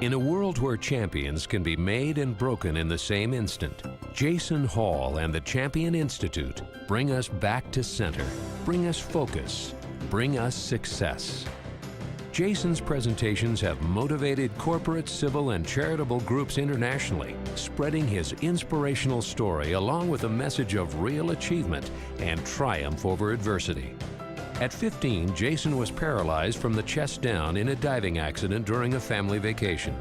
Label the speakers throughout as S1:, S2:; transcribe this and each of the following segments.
S1: In a world where champions can be made and broken in the same instant, Jason Hall and the Champion Institute bring us back to center, bring us focus, bring us success. Jason's presentations have motivated corporate, civil, and charitable groups internationally, spreading his inspirational story along with a message of real achievement and triumph over adversity. At 15, Jason was paralyzed from the chest down in a diving accident during a family vacation.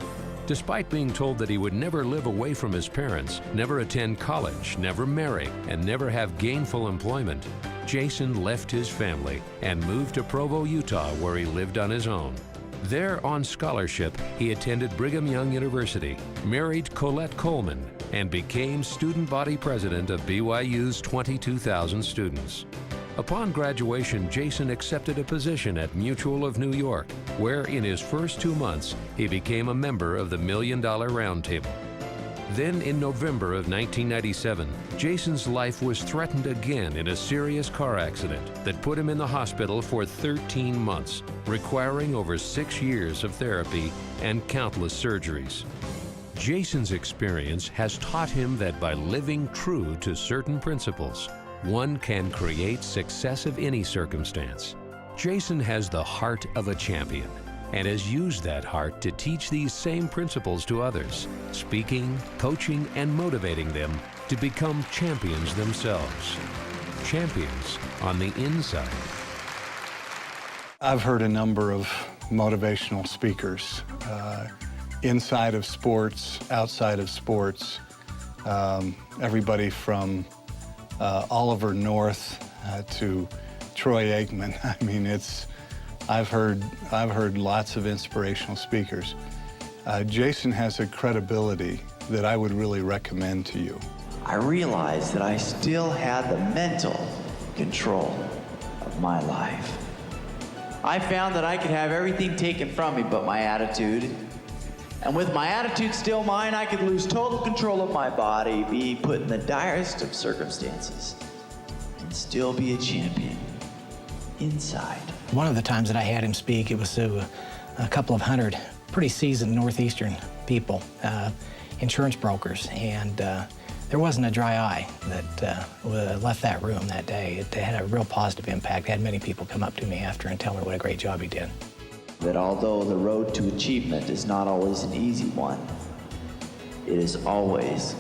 S1: Despite being told that he would never live away from his parents, never attend college, never marry, and never have gainful employment, Jason left his family and moved to Provo, Utah, where he lived on his own. There, on scholarship, he attended Brigham Young University, married Colette Coleman, and became student body president of BYU's 22,000 students. Upon graduation, Jason accepted a position at Mutual of New York, where in his first 2 months, he became a member of the $1 Million Roundtable. Then in November of 1997, Jason's life was threatened again in a serious car accident that put him in the hospital for 13 months, requiring over 6 years of therapy and countless surgeries. Jason's experience has taught him that by living true to certain principles, one can create success of any circumstance. Jason has the heart of a champion and has used that heart to teach these same principles to others, speaking, coaching, and motivating them to become champions themselves. Champions on the inside.
S2: I've heard a number of motivational speakers, inside of sports, outside of sports, everybody from Oliver North to Troy Aikman. I mean, I've heard lots of inspirational speakers. Jason has a credibility that I would really recommend to you.
S3: I realized that I still had the mental control of my life. I found that I could have everything taken from me but my attitude. And with my attitude still mine, I could lose total control of my body, be put in the direst of circumstances, and still be a champion inside.
S4: One of the times that I had him speak, it was to a couple of hundred pretty seasoned Northeastern people, insurance brokers, and there wasn't a dry eye that left that room that day. It had a real positive impact. I had many people come up to me after and tell me what a great job he did.
S3: That although the road to achievement is not always an easy one, it is always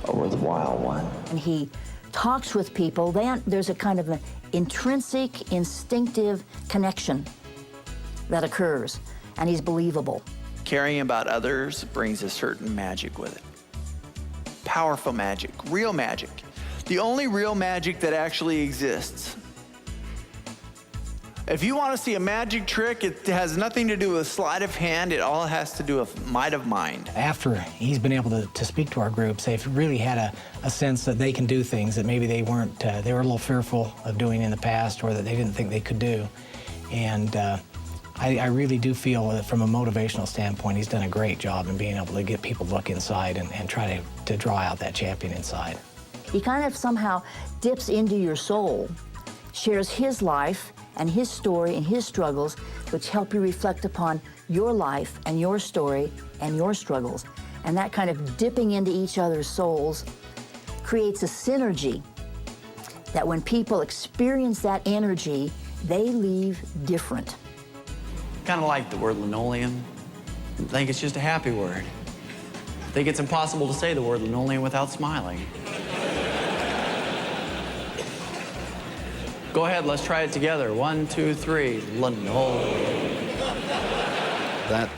S3: a worthwhile one.
S5: And he talks with people, there's a kind of an intrinsic, instinctive connection that occurs, and he's believable.
S6: Caring about others brings a certain magic with it. Powerful magic, real magic. The only real magic that actually exists. If you want to see a magic trick, it has nothing to do with sleight of hand. It all has to do with might of mind.
S4: After he's been able to speak to our groups, they've really had a sense that they can do things that maybe they weren't, they were a little fearful of doing in the past or that they didn't think they could do. And I really do feel that from a motivational standpoint, he's done a great job in being able to get people to look inside and try to draw out that champion inside.
S5: He kind of somehow dips into your soul, shares his life and his story and his struggles, which help you reflect upon your life and your story and your struggles. And that kind of dipping into each other's souls creates a synergy that when people experience that energy, they leave different.
S6: Kind of like the word linoleum. I think it's just a happy word. I think it's impossible to say the word linoleum without smiling. Go ahead, let's try it together. 1, 2, 3, linoleum.
S7: That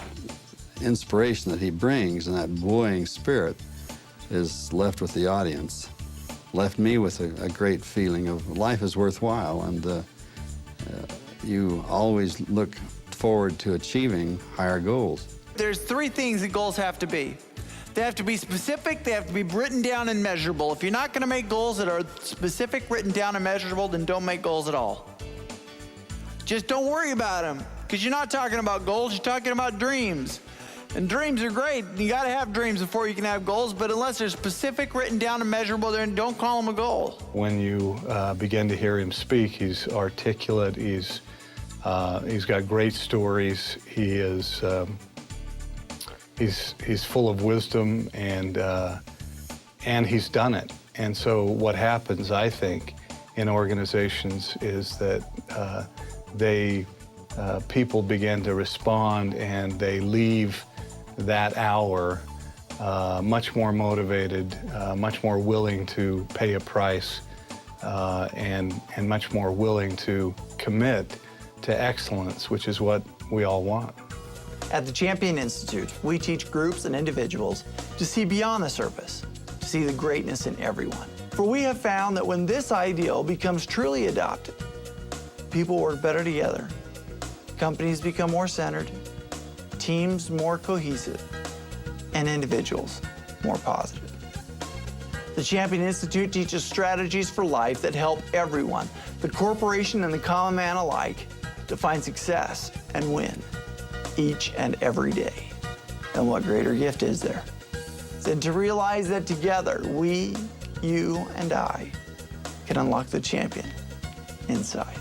S7: inspiration that he brings and that buoying spirit is left with the audience. Left me with a great feeling of life is worthwhile, and you always look forward to achieving higher goals.
S6: There's 3 things that goals have to be. They have to be specific, they have to be written down and measurable. If you're not gonna make goals that are specific, written down, and measurable, then don't make goals at all. Just don't worry about them, because you're not talking about goals, you're talking about dreams. And dreams are great. You gotta have dreams before you can have goals, but unless they're specific, written down, and measurable, then don't call them a goal.
S2: When you begin to hear him speak, he's articulate, he's got great stories, he is he's full of wisdom, and he's done it. And so what happens, I think, in organizations is that people begin to respond, and they leave that hour much more motivated, much more willing to pay a price, and much more willing to commit to excellence, which is what we all want.
S6: At the Champion Institute, we teach groups and individuals to see beyond the surface, to see the greatness in everyone. For we have found that when this ideal becomes truly adopted, people work better together, companies become more centered, teams more cohesive, and individuals more positive. The Champion Institute teaches strategies for life that help everyone, the corporation and the common man alike, to find success and win each and every day. And what greater gift is there than to realize that together, we, you, and I can unlock the champion inside.